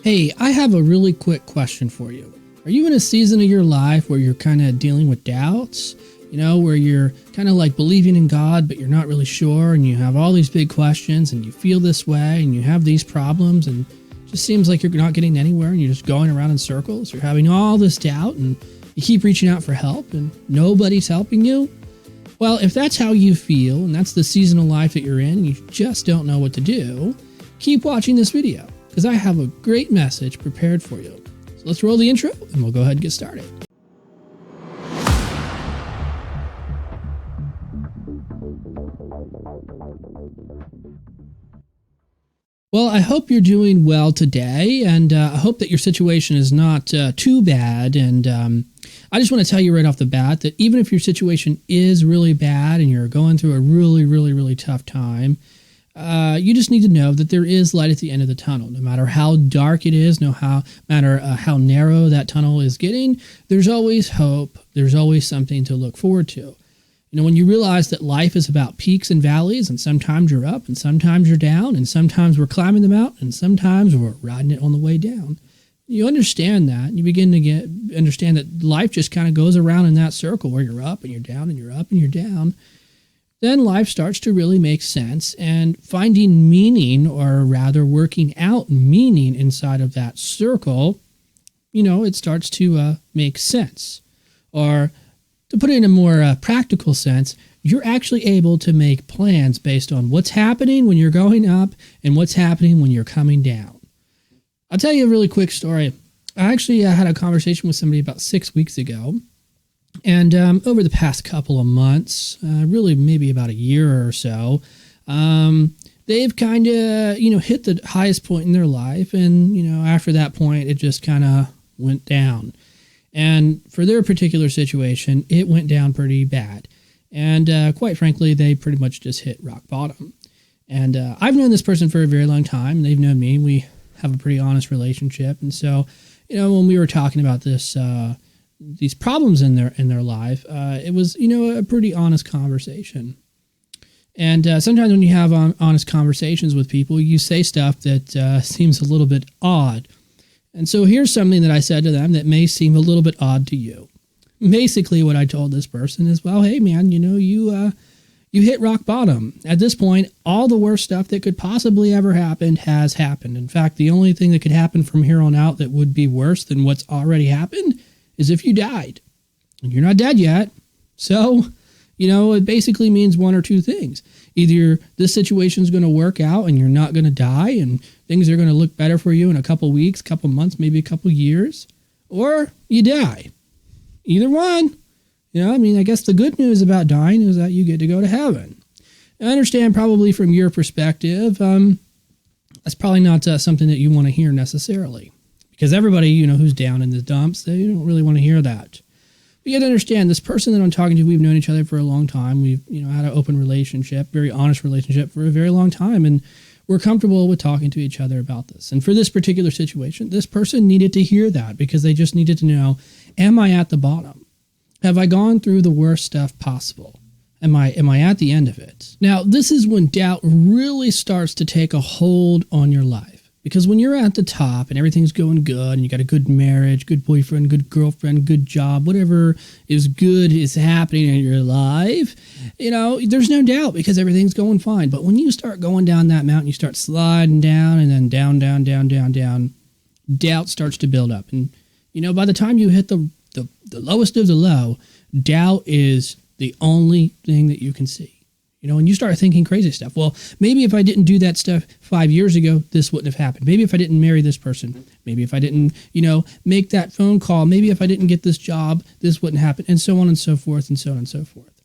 Hey, I have a really quick question for you. Are you in a season of your life where you're kind of dealing with doubts? Where you're kind of like believing in God, but you're not really sure, and you have all these big questions, and you feel this way, and you have these problems, and it just seems like you're not getting anywhere, and you're just going around in circles. You're having all this doubt, and you keep reaching out for help, and nobody's helping you? Well, if that's how you feel, and that's the season of life that you're in, and you just don't know what to do, keep watching this video, because I have a great message prepared for you. So let's roll the intro, and we'll go ahead and get started. Well, I hope you're doing well today, and I hope that your situation is not too bad. And I just want to tell you right off the bat that even if your situation is really bad and you're going through a really tough time, you just need to know that there is light at the end of the tunnel. No matter how dark it is, no matter how narrow that tunnel is getting, there's always hope. There's always something to look forward to. When you realize that life is about peaks and valleys, and sometimes you're up and sometimes you're down, and sometimes we're climbing the mountain and sometimes we're riding it on the way down, you understand that, and you begin to understand that life just kind of goes around in that circle where you're up and you're down and you're up and you're down. Then life starts to really make sense, and finding meaning, or rather working out meaning inside of that circle, it starts to make sense. Or to put it in a more practical sense, you're actually able to make plans based on what's happening when you're going up and what's happening when you're coming down. I'll tell you a really quick story. I actually had a conversation with somebody about 6 weeks ago. And over the past couple of months, really maybe about a year or so, they've kind of, hit the highest point in their life. And, after that point, it just kind of went down. And for their particular situation, it went down pretty bad. And quite frankly, they pretty much just hit rock bottom. And I've known this person for a very long time. They've known me. We have a pretty honest relationship. And so, when we were talking about this, these problems in their life, it was, a pretty honest conversation. And sometimes when you have honest conversations with people, you say stuff that seems a little bit odd. And so here's something that I said to them that may seem a little bit odd to you. Basically, what I told this person is, well, hey, man, you hit rock bottom. At this point, all the worst stuff that could possibly ever happen has happened. In fact, the only thing that could happen from here on out that would be worse than what's already happened is if you died. And you're not dead yet. So, it basically means one or two things. Either this situation is going to work out and you're not going to die and things are going to look better for you in a couple weeks, couple months, maybe a couple years, or you die. Either one. I guess the good news about dying is that you get to go to heaven. I understand probably from your perspective, that's probably not something that you want to hear necessarily. Because everybody, who's down in the dumps, they don't really want to hear that. But you have to understand, this person that I'm talking to, we've known each other for a long time. We've, had an open relationship, very honest relationship for a very long time. And we're comfortable with talking to each other about this. And for this particular situation, this person needed to hear that because they just needed to know, am I at the bottom? Have I gone through the worst stuff possible? Am I at the end of it? Now, this is when doubt really starts to take a hold on your life. Because when you're at the top and everything's going good and you got a good marriage, good boyfriend, good girlfriend, good job, whatever is good is happening in your life, there's no doubt because everything's going fine. But when you start going down that mountain, you start sliding down and then down, doubt starts to build up. And, by the time you hit the lowest of the low, doubt is the only thing that you can see. And you start thinking crazy stuff. Well, maybe if I didn't do that stuff 5 years ago, this wouldn't have happened. Maybe if I didn't marry this person, maybe if I didn't, make that phone call, maybe if I didn't get this job, this wouldn't happen, and so on and so forth, and so on and so forth.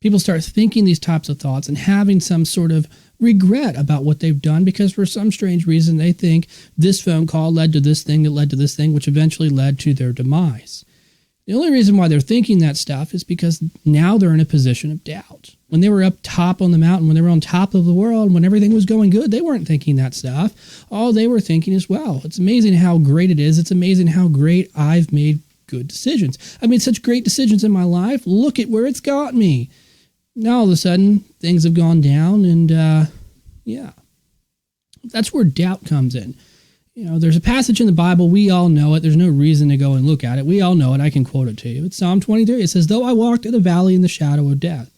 People start thinking these types of thoughts and having some sort of regret about what they've done because for some strange reason they think this phone call led to this thing that led to this thing, which eventually led to their demise. The only reason why they're thinking that stuff is because now they're in a position of doubt. When they were up top on the mountain, when they were on top of the world, when everything was going good, they weren't thinking that stuff. All they were thinking is, wow, it's amazing how great it is. It's amazing how great I've made good decisions. I made such great decisions in my life. Look at where it's got me. Now all of a sudden, things have gone down and, that's where doubt comes in. There's a passage in the Bible. We all know it. There's no reason to go and look at it. We all know it. I can quote it to you. It's Psalm 23. It says, though I walk through the valley in the shadow of death,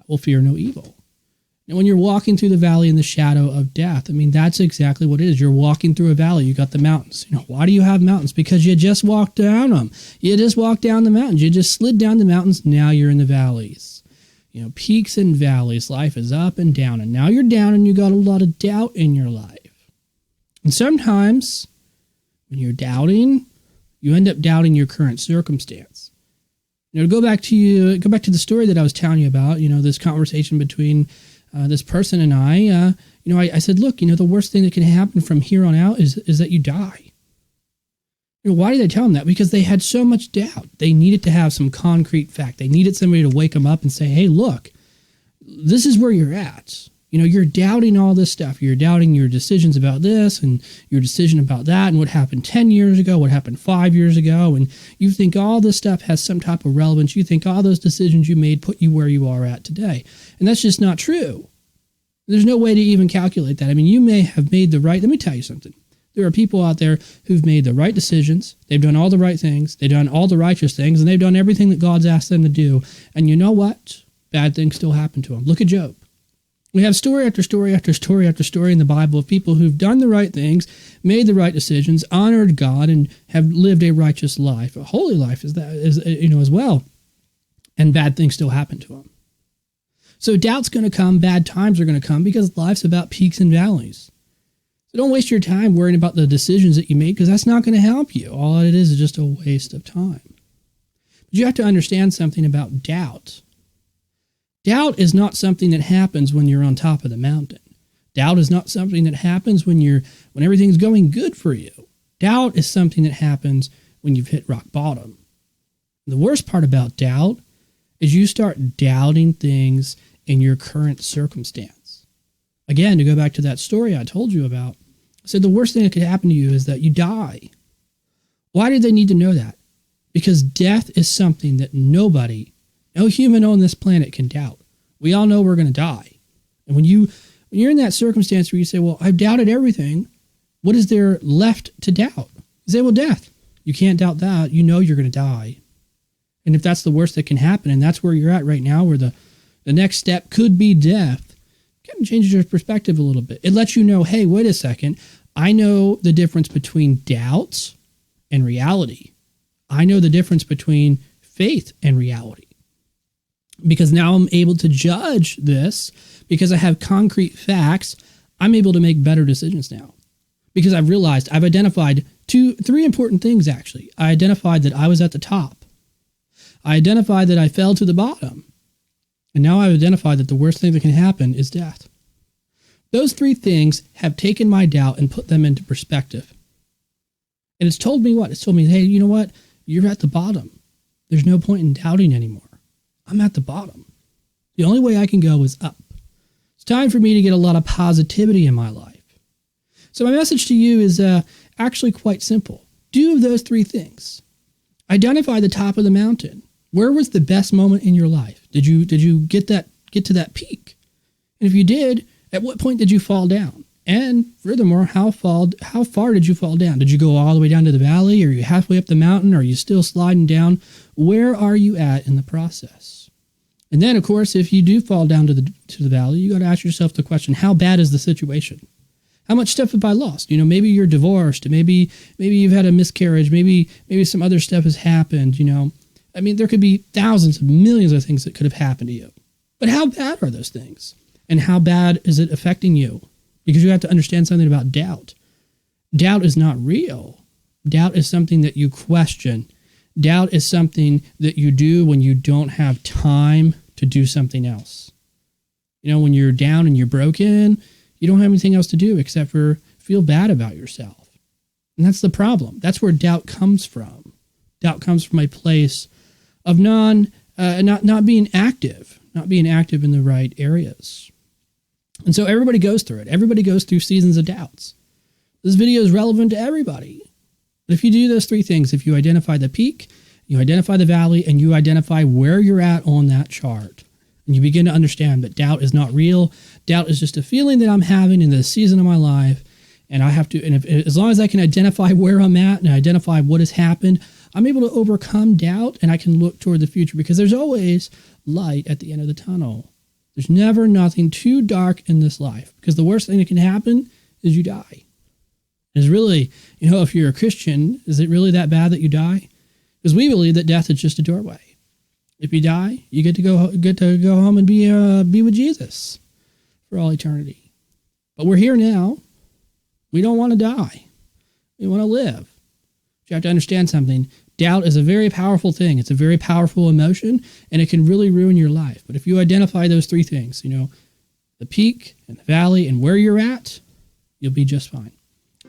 I will fear no evil. And when you're walking through the valley in the shadow of death, I mean, that's exactly what it is. You're walking through a valley. You got the mountains. Why do you have mountains? Because you just walked down them. You just walked down the mountains. You just slid down the mountains. Now you're in the valleys. Peaks and valleys. Life is up and down. And now you're down and you got a lot of doubt in your life. And sometimes when you're doubting, you end up doubting your current circumstance. To go back to the story that I was telling you about, this conversation between this person and I said, look, the worst thing that can happen from here on out is that you die. Why did I tell them that? Because they had so much doubt. They needed to have some concrete fact. They needed somebody to wake them up and say, hey, look, this is where you're at. You're doubting all this stuff. You're doubting your decisions about this and your decision about that and what happened 10 years ago, what happened 5 years ago. And you think all this stuff has some type of relevance. You think all those decisions you made put you where you are at today. And that's just not true. There's no way to even calculate that. I mean, you may have made the right. Let me tell you something. There are people out there who've made the right decisions. They've done all the right things. They've done all the righteous things. And they've done everything that God's asked them to do. And you know what? Bad things still happen to them. Look at Job. We have story after story after story after story in the Bible of people who've done the right things, made the right decisions, honored God, and have lived a righteous life, a holy life as well. And bad things still happen to them. So doubt's going to come, bad times are going to come because life's about peaks and valleys. So don't waste your time worrying about the decisions that you made because that's not going to help you. All it is just a waste of time. But you have to understand something about doubt. Doubt is not something that happens when you're on top of the mountain. Doubt is not something that happens when everything's going good for you. Doubt is something that happens when you've hit rock bottom. The worst part about doubt is you start doubting things in your current circumstance. Again, to go back to that story I told you about, I said the worst thing that could happen to you is that you die. Why do they need to know that? Because death is something that no human on this planet can doubt. We all know we're going to die. And when you're in that circumstance where you say, well, I've doubted everything, what is there left to doubt? You say, well, death. You can't doubt that. You know you're going to die. And if that's the worst that can happen, and that's where you're at right now, where the next step could be death, it kind of changes your perspective a little bit. It lets you know, hey, wait a second. I know the difference between doubts and reality. I know the difference between faith and reality. Because now I'm able to judge this because I have concrete facts. I'm able to make better decisions now because I've identified three important things, actually. I identified that I was at the top. I identified that I fell to the bottom. And now I've identified that the worst thing that can happen is death. Those three things have taken my doubt and put them into perspective. And it's told me what? It's told me, hey, you know what? You're at the bottom. There's no point in doubting anymore. I'm at the bottom. The only way I can go is up. It's time for me to get a lot of positivity in my life. So my message to you is actually quite simple. Do those three things. Identify the top of the mountain. Where was the best moment in your life? Did you get to that peak? And if you did, at what point did you fall down? And furthermore, how far did you fall down? Did you go all the way down to the valley? Are you halfway up the mountain? Are you still sliding down? Where are you at in the process? And then, of course, if you do fall down to the valley, you got to ask yourself the question, how bad is the situation? How much stuff have I lost? Maybe you're divorced. Maybe you've had a miscarriage. Maybe some other stuff has happened. I mean, there could be thousands of millions of things that could have happened to you. But how bad are those things? And how bad is it affecting you? Because you have to understand something about doubt. Doubt is not real. Doubt is something that you question. Doubt is something that you do when you don't have time to do something else. When you're down and you're broken, you don't have anything else to do except for feel bad about yourself. And that's the problem. That's where doubt comes from. Doubt comes from a place of not being active in the right areas. And so everybody goes through it. Everybody goes through seasons of doubts. This video is relevant to everybody. But if you do those three things, if you identify the peak, you identify the valley, and you identify where you're at on that chart, and you begin to understand that doubt is not real, doubt is just a feeling that I'm having in this season of my life, And I have to, and as long as I can identify where I'm at and identify what has happened, I'm able to overcome doubt and I can look toward the future because there's always light at the end of the tunnel. There's never nothing too dark in this life because the worst thing that can happen is you die. It's really, if you're a Christian, is it really that bad that you die? Because we believe that death is just a doorway. If you die, you get to go home and be with Jesus for all eternity. But we're here now. We don't want to die. We want to live. You have to understand something. Doubt is a very powerful thing. It's a very powerful emotion, and it can really ruin your life. But if you identify those three things, the peak and the valley and where you're at, you'll be just fine.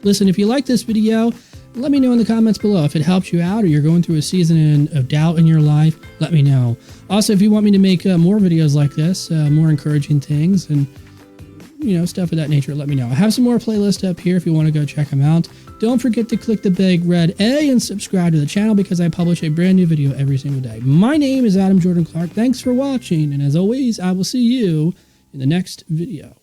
Listen, if you like this video, let me know in the comments below. If it helps you out or you're going through a season of doubt in your life, let me know. Also, if you want me to make more videos like this, more encouraging things and stuff of that nature, let me know. I have some more playlists up here if you want to go check them out. Don't forget to click the big red A and subscribe to the channel because I publish a brand new video every single day. My name is Adam Jordan Clark. Thanks for watching, and as always, I will see you in the next video.